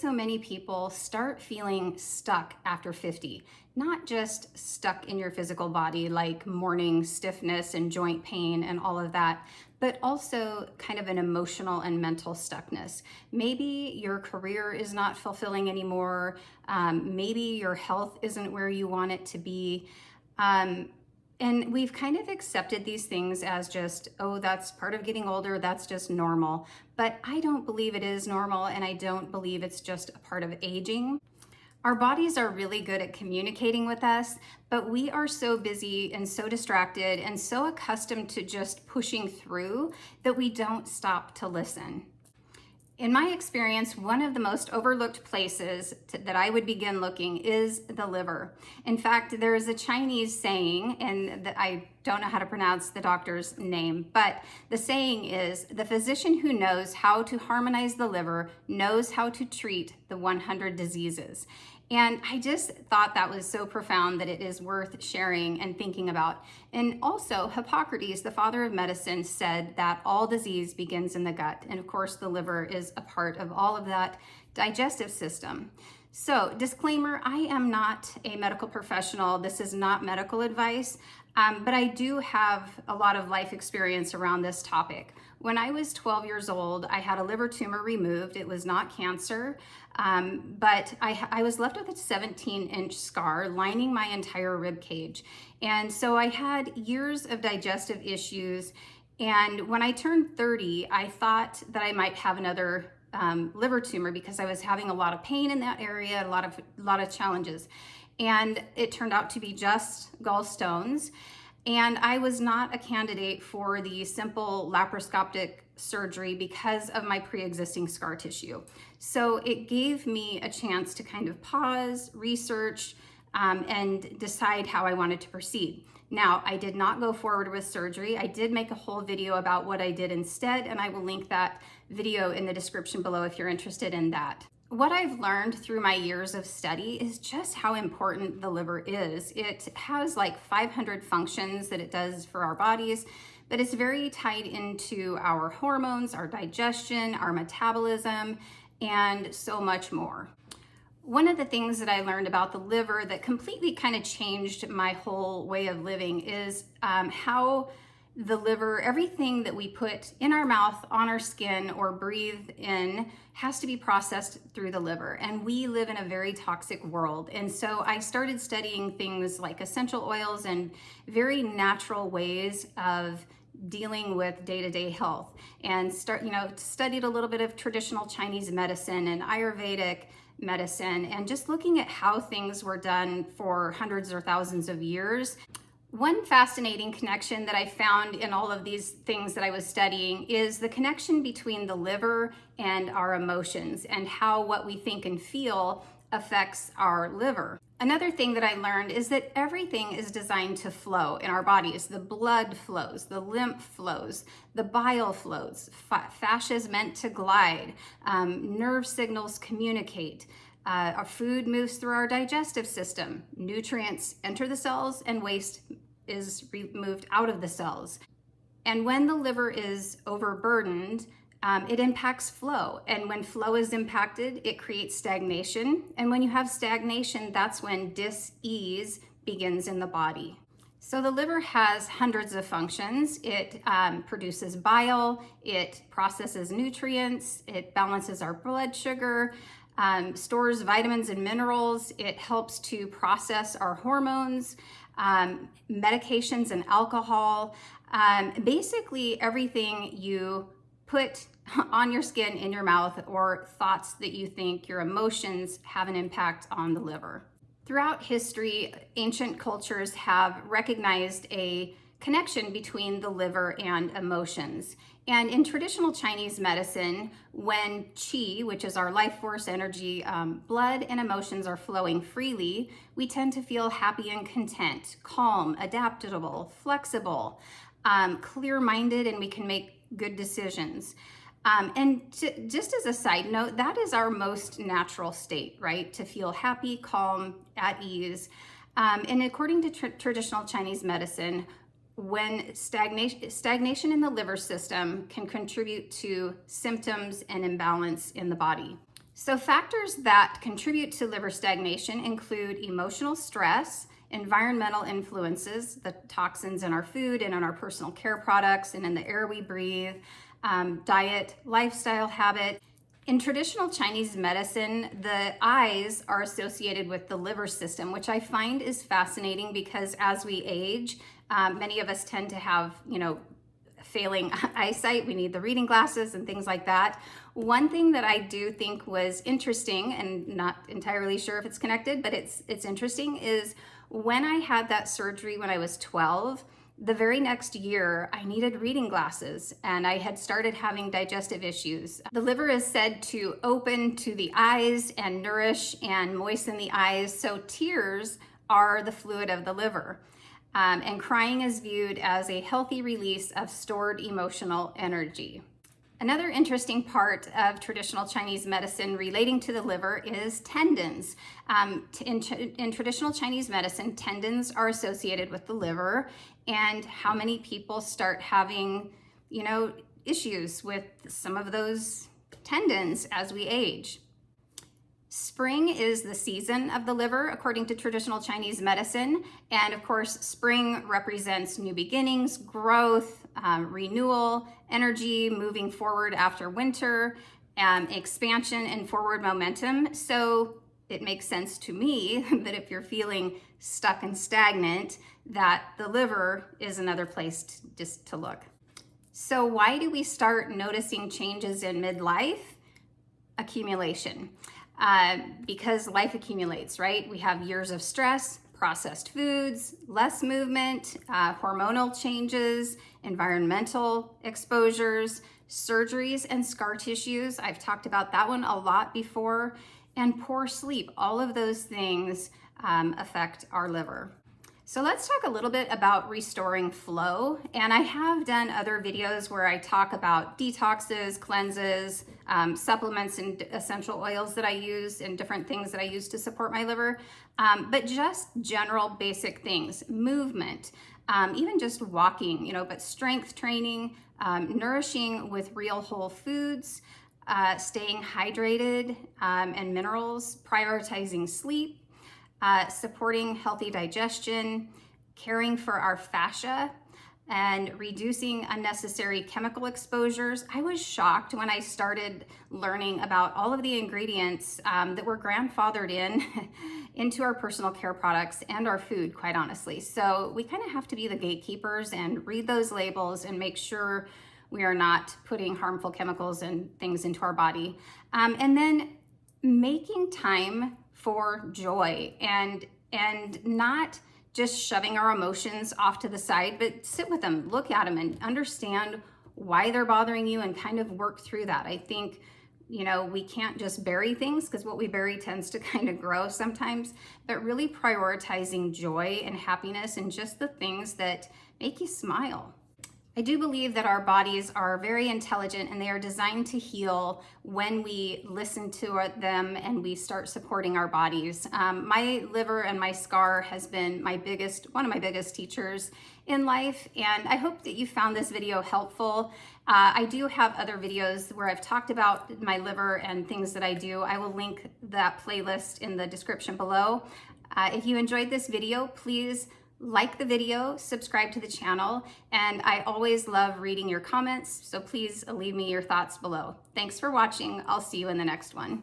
so many people start feeling stuck after 50? Not just stuck in your physical body, like morning stiffness and joint pain and all of that, but also kind of an emotional and mental stuckness. Maybe your career is not fulfilling anymore. Maybe your health isn't where you want it to be. And we've kind of accepted these things as just, oh, that's part of getting older, that's just normal. But I don't believe it is normal, and I don't believe it's just a part of aging. Our bodies are really good at communicating with us, but we are so busy and so distracted and so accustomed to just pushing through that we don't stop to listen. In my experience, one of the most overlooked places that I would begin looking is the liver. In fact, there is a Chinese saying, and I don't know how to pronounce the doctor's name, but the saying is, the physician who knows how to harmonize the liver knows how to treat the 100 diseases. And I just thought that was so profound that it is worth sharing and thinking about. And also, Hippocrates, the father of medicine, said that all disease begins in the gut. And of course, the liver is a part of all of that digestive system. So, disclaimer, I am not a medical professional. This is not medical advice, but I do have a lot of life experience around this topic. When I was 12 years old, I had a liver tumor removed. It was not cancer, but I was left with a 17-inch scar lining my entire rib cage. And so I had years of digestive issues. And when I turned 30, I thought that I might have another liver tumor because I was having a lot of pain in that area, a lot of challenges. And it turned out to be just gallstones. And I was not a candidate for the simple laparoscopic surgery because of my pre-existing scar tissue. So it gave me a chance to kind of pause, research, and decide how I wanted to proceed. Now, I did not go forward with surgery. I did make a whole video about what I did instead, and I will link that video in the description below if you're interested in that. What I've learned through my years of study is just how important the liver is. It has like 500 functions that it does for our bodies, but it's very tied into our hormones, our digestion, our metabolism, and so much more. One of the things that I learned about the liver that completely kind of changed my whole way of living is how the liver, everything that we put in our mouth, on our skin, or breathe in has to be processed through the liver. And we live in a very toxic world. And so I started studying things like essential oils and very natural ways of dealing with day-to-day health, and studied a little bit of traditional Chinese medicine and Ayurvedic medicine, and just looking at how things were done for hundreds or thousands of years. One fascinating connection that I found in all of these things that I was studying is the connection between the liver and our emotions, and how what we think and feel affects our liver. Another thing that I learned is that everything is designed to flow in our bodies. The blood flows, the lymph flows, the bile flows, fascia is meant to glide, nerve signals communicate. Our food moves through our digestive system. Nutrients enter the cells and waste is removed out of the cells. And when the liver is overburdened, it impacts flow. And when flow is impacted, it creates stagnation. And when you have stagnation, that's when dis-ease begins in the body. So the liver has hundreds of functions. It produces bile, it processes nutrients, it balances our blood sugar, stores vitamins and minerals. It helps to process our hormones, medications and alcohol. Basically everything you put on your skin, in your mouth, or thoughts that you think, your emotions, have an impact on the liver. Throughout history, ancient cultures have recognized a connection between the liver and emotions. And in traditional Chinese medicine, when qi, which is our life force, energy, blood and emotions are flowing freely, we tend to feel happy and content, calm, adaptable, flexible, clear-minded, and we can make good decisions. Just as a side note, that is our most natural state, right? To feel happy, calm, at ease. And according to traditional Chinese medicine, when stagnation in the liver system can contribute to symptoms and imbalance in the body. So factors that contribute to liver stagnation include emotional stress, environmental influences, the toxins in our food and in our personal care products and in the air we breathe, diet, lifestyle habit. In traditional Chinese medicine, the eyes are associated with the liver system, which I find is fascinating because as we age, many of us tend to have, failing eyesight. We need the reading glasses and things like that. One thing that I do think was interesting, and not entirely sure if it's connected, but it's interesting, is when I had that surgery when I was 12, the very next year I needed reading glasses and I had started having digestive issues. The liver is said to open to the eyes and nourish and moisten the eyes, so tears are the fluid of the liver. And crying is viewed as a healthy release of stored emotional energy. Another interesting part of traditional Chinese medicine relating to the liver is tendons. In traditional Chinese medicine, tendons are associated with the liver, and how many people start having, issues with some of those tendons as we age. Spring is the season of the liver, according to traditional Chinese medicine. And of course, spring represents new beginnings, growth, renewal, energy, moving forward after winter, expansion and forward momentum. So it makes sense to me that if you're feeling stuck and stagnant, that the liver is another place to look. So why do we start noticing changes in midlife? Accumulation. Because life accumulates, right? We have years of stress, processed foods, less movement, hormonal changes, environmental exposures, surgeries and scar tissues. I've talked about that one a lot before. And poor sleep. All of those things affect our liver. So let's talk a little bit about restoring flow. And I have done other videos where I talk about detoxes, cleanses, supplements and essential oils that I use and different things that I use to support my liver. But just general basic things, movement, even just walking, but strength training, nourishing with real whole foods, staying hydrated and minerals, prioritizing sleep, supporting healthy digestion, caring for our fascia, and reducing unnecessary chemical exposures. I was shocked when I started learning about all of the ingredients that were grandfathered into our personal care products and our food, quite honestly. So we kind of have to be the gatekeepers and read those labels and make sure we are not putting harmful chemicals and things into our body. And then making time for joy and not just shoving our emotions off to the side, but sit with them, look at them and understand why they're bothering you and kind of work through that. I think, we can't just bury things because what we bury tends to kind of grow sometimes, but really prioritizing joy and happiness and just the things that make you smile. I do believe that our bodies are very intelligent and they are designed to heal when we listen to them and we start supporting our bodies. My liver and my scar has been one of my biggest teachers in life, and I hope that you found this video helpful. I do have other videos where I've talked about my liver and things that I do. I will link that playlist in the description below. If you enjoyed this video, please like the video, subscribe to the channel, and I always love reading your comments, so please leave me your thoughts below. Thanks for watching. I'll see you in the next one.